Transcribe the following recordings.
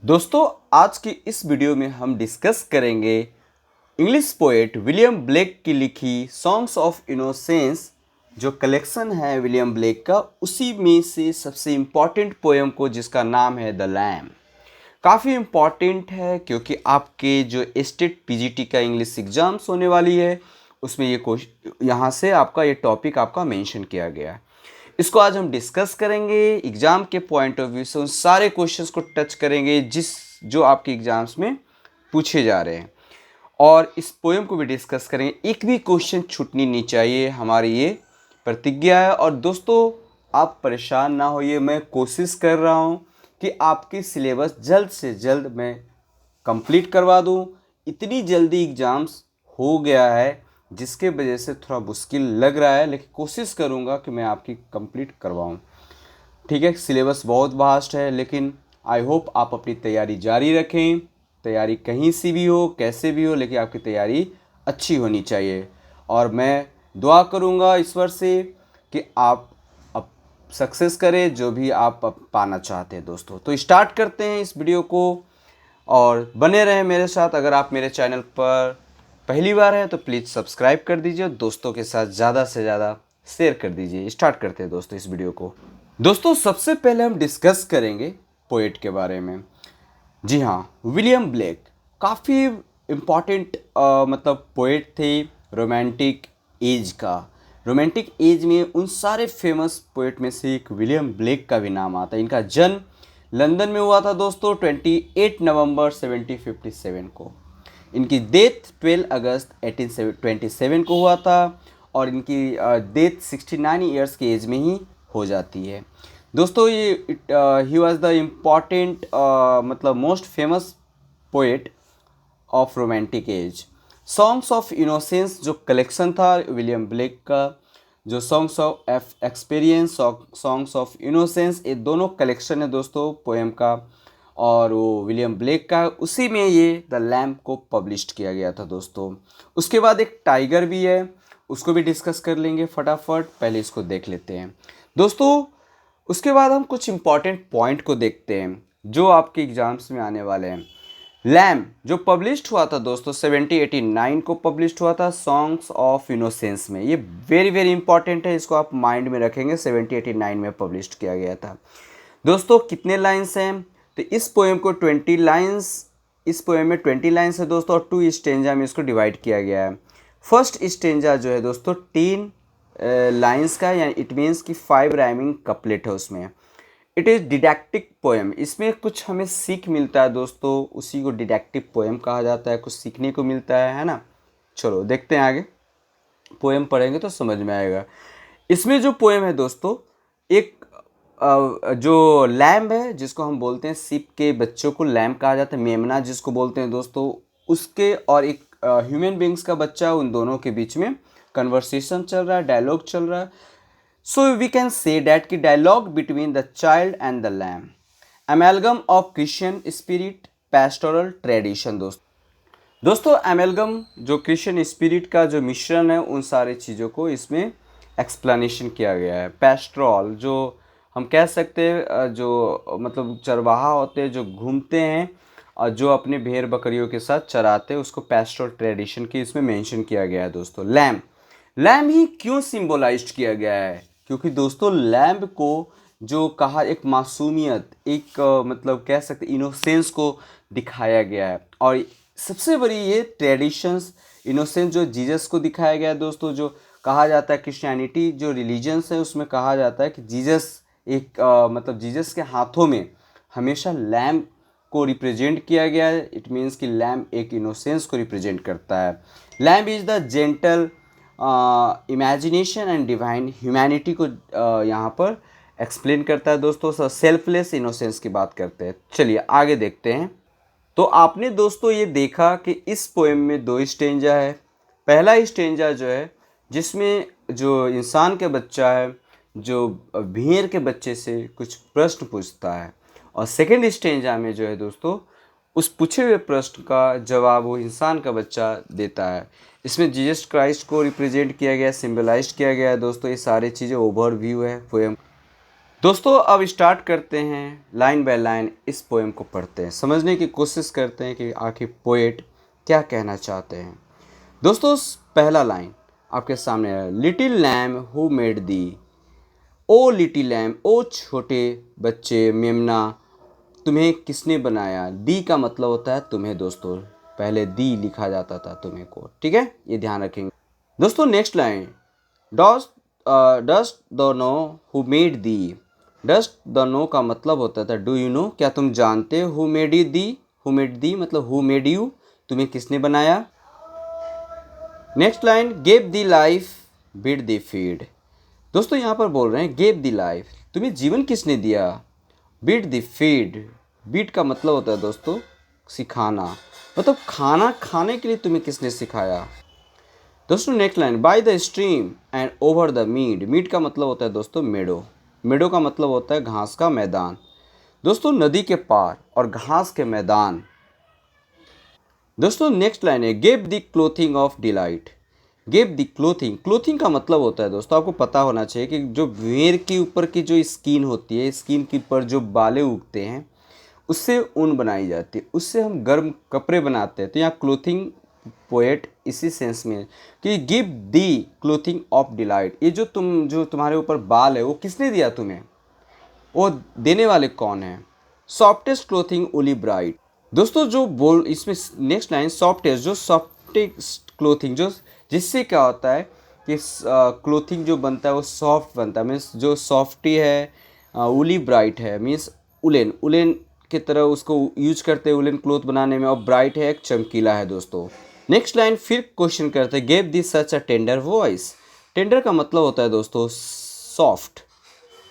दोस्तों, आज की इस वीडियो में हम डिस्कस करेंगे इंग्लिश पोएट विलियम ब्लेक की लिखी सॉन्ग्स ऑफ इनोसेंस। जो कलेक्शन है विलियम ब्लेक का, उसी में से सबसे इम्पॉर्टेंट पोएम को, जिसका नाम है द लैम। काफ़ी इम्पॉर्टेंट है क्योंकि आपके जो स्टेट पीजीटी का इंग्लिश एग्जाम्स होने वाली है, उसमें ये यहाँ से आपका ये टॉपिक आपका मेंशन किया गया है। इसको आज हम डिस्कस करेंगे एग्ज़ाम के पॉइंट ऑफ व्यू से, उन सारे क्वेश्चंस को टच करेंगे जो आपके एग्ज़ाम्स में पूछे जा रहे हैं, और इस पोएम को भी डिस्कस करेंगे। एक भी क्वेश्चन छूटनी नहीं चाहिए, हमारी ये प्रतिज्ञा है। और दोस्तों, आप परेशान ना होइए, मैं कोशिश कर रहा हूँ कि आपकी सिलेबस जल्द से जल्द मैं कंप्लीट करवा दूँ। इतनी जल्दी एग्ज़ाम्स हो गया है जिसके वजह से थोड़ा मुश्किल लग रहा है, लेकिन कोशिश करूँगा कि मैं आपकी कंप्लीट करवाऊँ। ठीक है, सिलेबस बहुत वास्ट है, लेकिन आई होप आप अपनी तैयारी जारी रखें। तैयारी कहीं से भी हो, कैसे भी हो, लेकिन आपकी तैयारी अच्छी होनी चाहिए। और मैं दुआ करूँगा ईश्वर से कि आप अब सक्सेस करें जो भी आप पाना चाहते हैं। दोस्तों, तो स्टार्ट करते हैं इस वीडियो को, और बने रहें मेरे साथ। अगर आप मेरे चैनल पर पहली बार हैं तो प्लीज़ सब्सक्राइब कर दीजिए, दोस्तों के साथ ज़्यादा से ज़्यादा शेयर कर दीजिए। स्टार्ट करते हैं दोस्तों इस वीडियो को। दोस्तों, सबसे पहले हम डिस्कस करेंगे पोएट के बारे में। जी हाँ, विलियम ब्लेक काफ़ी इम्पॉर्टेंट मतलब पोएट थे रोमांटिक एज का। रोमांटिक एज में उन सारे फेमस पोएट में से एक विलियम ब्लेक का भी नाम आता है। इनका जन्म लंदन में हुआ था दोस्तों 28 नवंबर 1757 को। इनकी डेथ 12 अगस्त 1827 को हुआ था, और इनकी डेथ 69 ईयर्स की एज में ही हो जाती है। दोस्तों, ये ही वॉज द इम्पॉर्टेंट मतलब most famous poet of romantic as. Songs of innocence जो कलेक्शन था विलियम ब्लेक का, जो songs of experience, songs of innocence, ये दोनों कलेक्शन है दोस्तों पोएम का, और वो विलियम ब्लेक का, उसी में ये द लैम्प को पब्लिश किया गया था दोस्तों। उसके बाद एक टाइगर भी है, उसको भी डिस्कस कर लेंगे फटाफट। पहले इसको देख लेते हैं दोस्तों, उसके बाद हम कुछ इंपॉर्टेंट पॉइंट को देखते हैं जो आपके एग्जाम्स में आने वाले हैं। लैम्प जो पब्लिश्ड हुआ था दोस्तों 1789 को पब्लिश्ड हुआ था सॉन्ग्स ऑफ इनोसेंस में। ये वेरी वेरी इंपॉर्टेंट है, इसको आप माइंड में रखेंगे। 1789 में पब्लिश्ड किया गया था दोस्तों। कितने लाइन्स हैं? तो इस पोएम को 20 लाइन्स, इस पोएम में 20 लाइन्स है दोस्तों, और 2 स्टेंजा में इसको डिवाइड किया गया है। फर्स्ट स्टेंजा जो है दोस्तों 3 लाइन्स का, यानी इट मीन्स कि 5 राइमिंग कपलेट है उसमें। इट इज़ डिडैक्टिक पोएम, इसमें कुछ हमें सीख मिलता है दोस्तों, उसी को डिडैक्टिव पोएम कहा जाता है। कुछ सीखने को मिलता है ना। चलो देखते हैं आगे, पोएम पढ़ेंगे तो समझ में आएगा। इसमें जो पोएम है दोस्तों, एक जो लैम्ब है, जिसको हम बोलते हैं शिप के बच्चों को लैम्ब कहा जाता है, मेमना जिसको बोलते हैं दोस्तों, उसके और एक ह्यूमन बींग्स का बच्चा, उन दोनों के बीच में कन्वर्सेशन चल रहा है, डायलॉग चल रहा है। So we can say that की dialogue between the child and the lamb, amalgam of Christian spirit, pastoral tradition. दोस्तों एमेलगम जो क्रिश्चियन स्पिरिट का जो मिश्रण है, उन सारे चीज़ों को इसमें एक्सप्लेनेशन किया गया है। पैस्ट्रोल जो हम कह सकते हैं, जो मतलब चरवाहा होते हैं जो घूमते हैं और जो अपने भेड़ बकरियों के साथ चराते हैं, उसको पैस्ट्रोल ट्रेडिशन की इसमें मेंशन किया गया है दोस्तों। लैम्ब, लैम्ब ही क्यों सिंबलाइज्ड किया गया है? क्योंकि दोस्तों लैम्ब को जो कहा, एक मासूमियत, एक मतलब कह सकते इनोसेंस को दिखाया गया है। और सबसे बड़ी ये ट्रेडिशंस, इनोसेंस जो जीसस को दिखाया गया है दोस्तों। जो कहा जाता है क्रिश्चियनिटी जो रिलीजन्स है, उसमें कहा जाता है कि जीसस एक मतलब जीसस के हाथों में हमेशा लैम्ब को रिप्रेजेंट किया गया है। इट मीन्स कि लैम्ब एक इनोसेंस को रिप्रेजेंट करता है। Lamb is the gentle imagination and divine humanity को यहाँ पर एक्सप्लेन करता है दोस्तों। सेल्फलेस इनोसेंस की बात करते हैं। चलिए आगे देखते हैं। तो आपने दोस्तों ये देखा कि इस पोएम में 2 स्टेंजा है। पहला स्टेंजा जो है, जिसमें जो इंसान के बच्चा है जो भेड़ के बच्चे से कुछ प्रश्न पूछता है, और सेकंड स्टेंजा में जो है दोस्तों, उस पूछे हुए प्रश्न का जवाब वो इंसान का बच्चा देता है। इसमें जीसस क्राइस्ट को रिप्रेजेंट किया गया, सिंबलाइज किया गया है दोस्तों। ये सारी चीज़ें ओवरव्यू है पोएम। दोस्तों अब स्टार्ट करते हैं लाइन बाय लाइन इस पोएम को पढ़ते हैं, समझने की कोशिश करते हैं कि आखिर पोएट क्या कहना चाहते हैं। दोस्तों पहला लाइन आपके सामने है, little lamb who made thee, O little lamb, O छोटे बच्चे मेमना, तुम्हें किसने बनाया। दी का मतलब होता है तुम्हें दोस्तों, पहले दी लिखा जाता था तुम्हें को, ठीक है, ये ध्यान रखेंगे। दोस्तों next line, dost thou know who made thee. Dost thou know का मतलब होता था डू यू नो, क्या तुम जानते हो। Who made you thee, who made thee मतलब हु मेड यू, तुम्हें किसने बनाया। Next line, gave thee life bid thee feed. दोस्तों यहाँ पर बोल रहे हैं गेव दी लाइफ, तुम्हें जीवन किसने दिया। बिड दी फीड, बीट का मतलब होता है दोस्तों सिखाना, मतलब खाना खाने के लिए तुम्हें किसने सिखाया। दोस्तों next line, by the stream and over the mead. Mead का मतलब होता है दोस्तों मेडो, मेडो का मतलब होता है घास का मैदान। दोस्तों नदी के पार और घास के मैदान। दोस्तों नेक्स्ट लाइन है, give the clothing of delight. Give the clothing, clothing का मतलब होता है दोस्तों, आपको पता होना चाहिए कि जो भेड़ के ऊपर की जो स्किन होती है, स्किन के ऊपर जो बालें उगते हैं उससे ऊन बनाई जाती है, उससे हम गर्म कपड़े बनाते हैं। तो यहाँ क्लोथिंग पोएट इसी सेंस में कि give the clothing of delight, ये जो तुम्हारे ऊपर बाल है वो किसने दिया तुम्हें, वो देने वाले कौन है। सॉफ्टेस्ट क्लोथिंग ओली ब्राइट। दोस्तों जो बोल इसमें नेक्स्ट लाइन, सॉफ्टेस्ट, जो सॉफ्टेस्ट क्लोथिंग, जो जिससे क्या होता है कि क्लोथिंग जो बनता है वो सॉफ्ट बनता है, मीन्स जो सॉफ्टी है, ओली ब्राइट है, मीन्स उलेन, उलेन की तरह उसको यूज करते हैं उलेन क्लोथ बनाने में, और ब्राइट है एक चमकीला है दोस्तों। नेक्स्ट लाइन फिर क्वेश्चन करते हैं, gave this such a tender voice. Tender का मतलब होता है दोस्तों सॉफ्ट,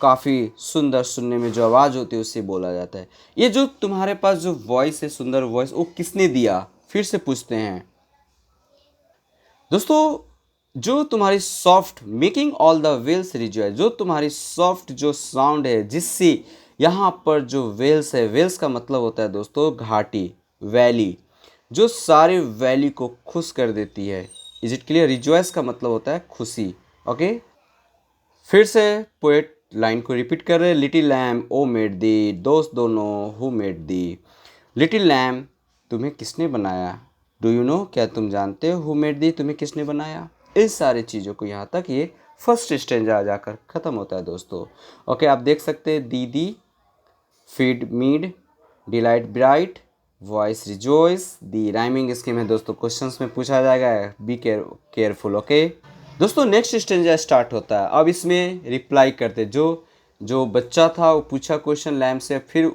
काफ़ी सुंदर, सुनने में जो आवाज़ होती है उससे बोला जाता है। ये जो तुम्हारे पास जो वॉइस है, सुंदर वॉइस, वो किसने दिया, फिर से पूछते हैं दोस्तों। जो तुम्हारी soft, making all the vales rejoice, जो तुम्हारी सॉफ्ट जो साउंड है जिससे यहाँ पर जो वेल्स है, वेल्स का मतलब होता है दोस्तों घाटी, वैली, जो सारे वैली को खुश कर देती है। Is it clear. रिजॉयस का मतलब होता है खुशी। ओके, फिर से पोएट लाइन को रिपीट कर रहे हैं, little lamb who made thee, दोस्त दोनों who made thee. Little lamb, तुम्हें किसने बनाया। डू यू नो, क्या तुम जानते हो। हु मेड दी, तुम्हें किसने बनाया। इस सारी चीज़ों को यहाँ तक ये फर्स्ट स्टेंजा आ जाकर ख़त्म होता है दोस्तों। ओके, आप देख सकते हैं दीदी, feed mead, delight bright, voice rejoice. The rhyming scheme है दोस्तों, क्वेश्चंस में पूछा जाएगा, बी केयरफुल। ओके दोस्तों, नेक्स्ट स्टेंजा स्टार्ट होता है। अब इसमें रिप्लाई करते, जो जो बच्चा था वो पूछा क्वेश्चन लैम से, फिर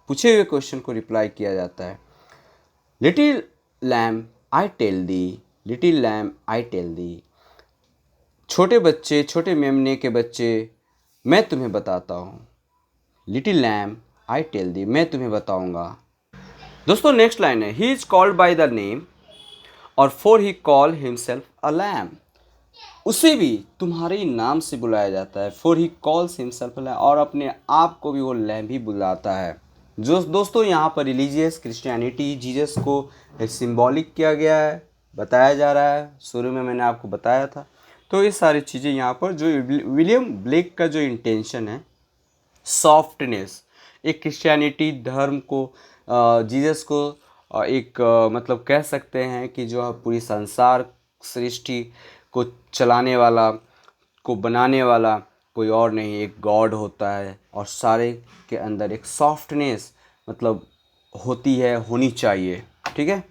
पूछे हुए क्वेश्चन को रिप्लाई किया जाता है। Little lamb I tell thee, little lamb I tell thee, छोटे बच्चे, छोटे मेमने के बच्चे, मैं तुम्हें बताता हूँ। Little lamb I tell thee, मैं तुम्हें बताऊँगा। दोस्तों नेक्स्ट लाइन है, he is called by thy name और for he call himself a lamb. उसे भी तुम्हारे ही नाम से बुलाया जाता है, for he calls himself lamb, और अपने आप को भी वो लैम ही बुलाता है। जो दोस्तों यहाँ पर रिलीजियस क्रिश्चियनिटी, जीसस को एक सिंबॉलिक किया गया है, बताया जा रहा है, शुरू में मैंने आपको बताया था। तो ये सारी चीज़ें यहाँ पर जो विलियम ब्लेक का जो इंटेंशन है, सॉफ्टनेस, एक क्रिश्चियनिटी धर्म को, जीसस को एक मतलब कह सकते हैं कि जो पूरी संसार सृष्टि को चलाने वाला, को बनाने वाला कोई और नहीं, एक गॉड होता है, और सारे के अंदर एक सॉफ्टनेस मतलब होती है, होनी चाहिए, ठीक है।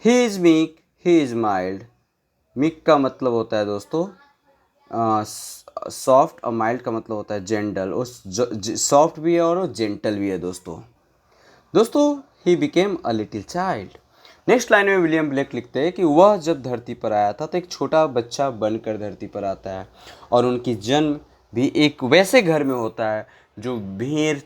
He is meek, he is mild. Meek का मतलब होता है दोस्तों सॉफ्ट, और माइल्ड का मतलब होता है जेंटल। उस सॉफ्ट भी है और जेंटल भी है दोस्तों। He became a little child. Next line में विलियम ब्लेक लिखते हैं कि वह जब धरती पर आया था तो एक छोटा बच्चा बनकर धरती पर आता है, और उनकी जन्म भी एक वैसे घर में होता है जो भेड़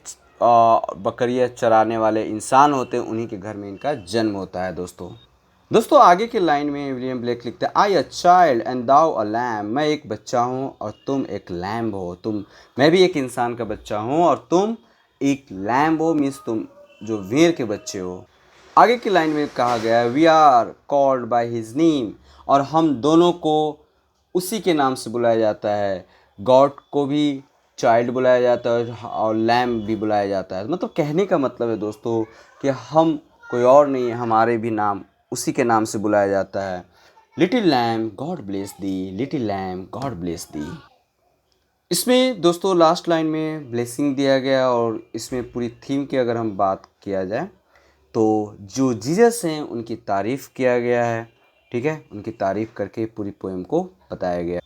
बकरियाँ चराने वाले इंसान होते हैं, उन्हीं के घर में इनका जन्म होता है दोस्तों आगे के लाइन में विलियम ब्लेक लिखते हैं, I a child and thou a lamb. मैं एक बच्चा हूँ और तुम एक लैम्ब हो। मैं भी एक इंसान का बच्चा हूँ और तुम एक लैम्ब हो, मीन्स तुम जो भेड़ के बच्चे हो। आगे की लाइन में कहा गया है, we are called by his name, और हम दोनों को उसी के नाम से बुलाया जाता है। गॉड को भी चाइल्ड बुलाया जाता है और लैम भी बुलाया जाता है। मतलब कहने का मतलब है दोस्तों कि हम कोई और नहीं है, हमारे भी नाम उसी के नाम से बुलाया जाता है। लिटिल लैम गॉड ब्लेस दी, लिटिल लैम गॉड ब्लेस दी। इसमें दोस्तों लास्ट लाइन में ब्लेसिंग दिया गया और इसमें पूरी थीम की अगर हम बात किया जाए तो जो जीसस हैं उनकी तारीफ़ किया गया है। ठीक है, उनकी तारीफ़ करके पूरी पोएम को बताया गया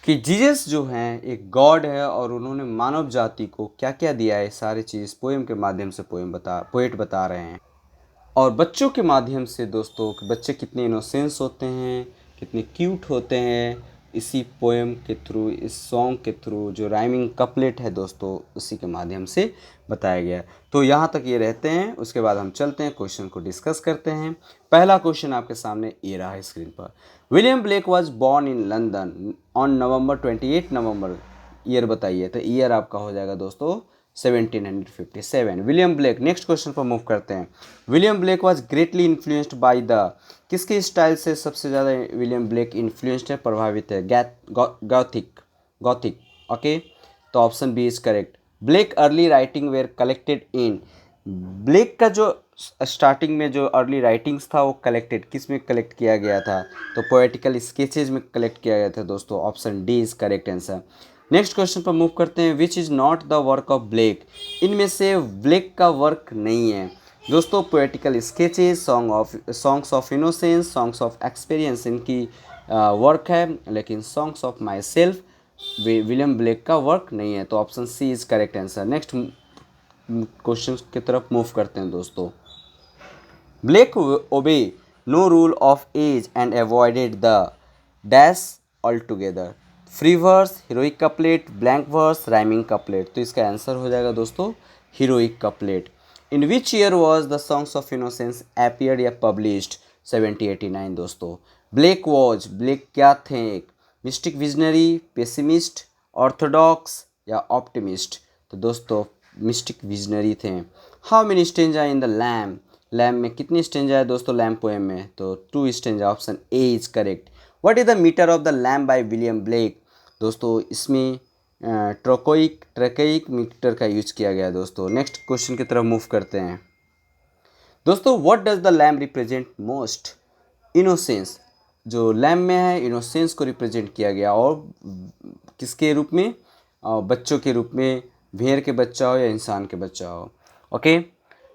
कि जीसस जो हैं एक गॉड है और उन्होंने मानव जाति को क्या क्या दिया है, सारी चीज़ पोएम के माध्यम से पोएट बता रहे हैं। और बच्चों के माध्यम से दोस्तों कि बच्चे कितने इनोसेंस होते हैं, कितने क्यूट होते हैं, इसी पोएम के थ्रू, इस सॉन्ग के थ्रू जो राइमिंग कपलेट है दोस्तों उसी के माध्यम से बताया गया। तो यहाँ तक ये रहते हैं, उसके बाद हम चलते हैं क्वेश्चन को डिस्कस करते हैं। पहला क्वेश्चन आपके सामने ये रहा है स्क्रीन पर। William Blake was born in London on November 28 November. Year बताइए, तो ईयर आपका हो जाएगा दोस्तों 1757। विलियम ब्लेक, नेक्स्ट क्वेश्चन पर मूव करते हैं। William Blake was greatly influenced by the, किसके स्टाइल से सबसे ज़्यादा विलियम ब्लेक इन्फ्लुएंस्ड है, प्रभावित है? Gothic, Gothic. ओके, तो option B is correct. Blake early writing were collected in, Blake का जो स्टार्टिंग में जो अर्ली राइटिंग्स था वो कलेक्टेड किस में कलेक्ट किया गया था? तो पोएटिकल स्केचेज में कलेक्ट किया गया था दोस्तों। Option D is correct answer. Next question पर मूव करते हैं। Which is not the work of Blake, इनमें से ब्लेक का वर्क नहीं है दोस्तों? Poetical sketches, songs of innocence, songs of experience इनकी वर्क है, लेकिन songs of myself William Blake का वर्क नहीं है। तो option C is correct answer. Next question की तरफ मूव करते हैं दोस्तों। Blake obey no rule of age and avoided the dash all together, free verse, heroic couplet, blank verse, rhyming couplet. तो इसका आंसर हो जाएगा दोस्तों heroic couplet. In which year was the Songs of Innocence appeared या published? 1789 दोस्तों। Blake क्या थे? एक मिस्टिक, विजनरी, पेसिमिस्ट, ऑर्थोडॉक्स या ऑप्टिमिस्ट? तो दोस्तों मिस्टिक विजनरी थे। How many stanza in the lamb, lamb में कितनी स्टेंजा है दोस्तों लैम पोएम में? तो 2 stanza. Option A is correct. What is the meter of the lamb by William Blake? दोस्तों इसमें ट्रकोइक मीटर का यूज किया गया दोस्तों। नेक्स्ट क्वेश्चन की तरफ मूव करते हैं दोस्तों। What does the lamb represent most? Innocence, जो लैम में है इनोसेंस को रिप्रेजेंट किया गया। और किसके रूप में? बच्चों के रूप में, भेड़ के बच्चा हो या इंसान के बच्चा हो। ओके,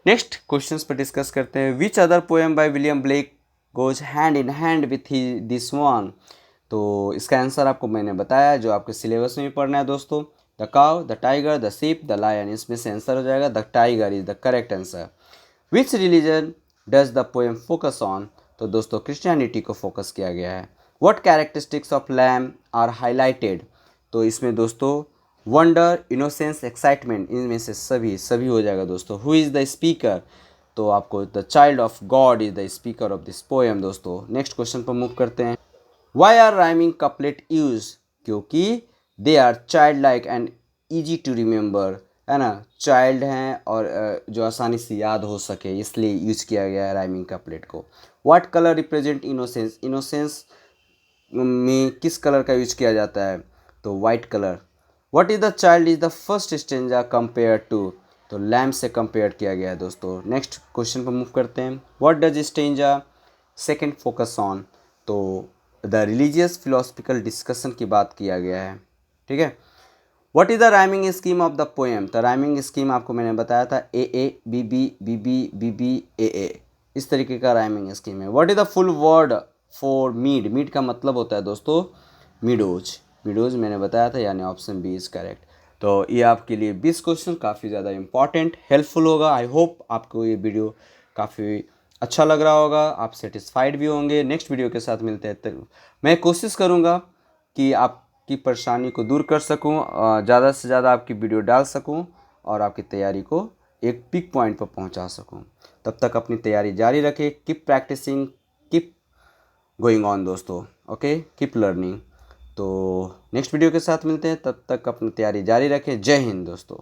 नेक्स्ट क्वेश्चंस पर डिस्कस करते हैं। Which other poem by William black goes hand in hand with this one? तो इसका आंसर आपको मैंने बताया, जो आपके सिलेबस में भी पढ़ना है दोस्तों। The cow, the tiger, the sheep, the lion. इसमें से आंसर हो जाएगा the tiger is the correct answer. Which religion does the poem focus on? तो दोस्तों क्रिश्चियनिटी को फोकस किया गया है। What characteristics of lamb are highlighted? तो इसमें दोस्तों वंडर, इनोसेंस, एक्साइटमेंट, इनमें से सभी हो जाएगा दोस्तों। Who is the speaker? तो आपको the child of God is the speaker of this poem दोस्तों। नेक्स्ट क्वेश्चन पर मूव करते हैं। Why are rhyming couplet use? क्योंकि they are child like and easy to remember, है ना, चाइल्ड हैं और जो आसानी से याद हो सके, इसलिए यूज किया गया है राइमिंग कपलेट को। What colour represent innocence? Innocence में किस कलर का यूज किया जाता है? तो white colour. What is the child is the first stanza compare to? तो लैम्प से कंपेयर किया गया है दोस्तों। नेक्स्ट क्वेश्चन पर मूव करते हैं। What does stanza second focus on? तो द रिलीजियस फिलोसफिकल डिस्कशन की बात किया गया है। ठीक है। What is the rhyming scheme of the poem? तो राइमिंग स्कीम आपको मैंने बताया था, A A B B B B B B A A, इस तरीके का राइमिंग स्कीम है। What is the full word for mead? Mead का मतलब होता है दोस्तों मिडोज, मिडोज मैंने बताया था, यानी ऑप्शन बी इज करेक्ट। तो ये आपके लिए 20 क्वेश्चन काफ़ी ज़्यादा इंपॉर्टेंट, हेल्पफुल होगा। आई होप आपको ये वीडियो काफ़ी अच्छा लग रहा होगा, आप सेटिस्फाइड भी होंगे। नेक्स्ट वीडियो के साथ मिलते हैं। तक मैं कोशिश करूँगा कि आपकी परेशानी को दूर कर सकूँ, ज़्यादा से ज़्यादा आपकी वीडियो डाल सकूँ और आपकी तैयारी को एक पिक पॉइंट पर पहुँचा सकूँ। तब तक अपनी तैयारी जारी रखें। Keep practising, keep going on दोस्तों। Okay, keep learning. तो नेक्स्ट वीडियो के साथ मिलते हैं, तब तक अपनी तैयारी जारी रखें। जय हिंद दोस्तों।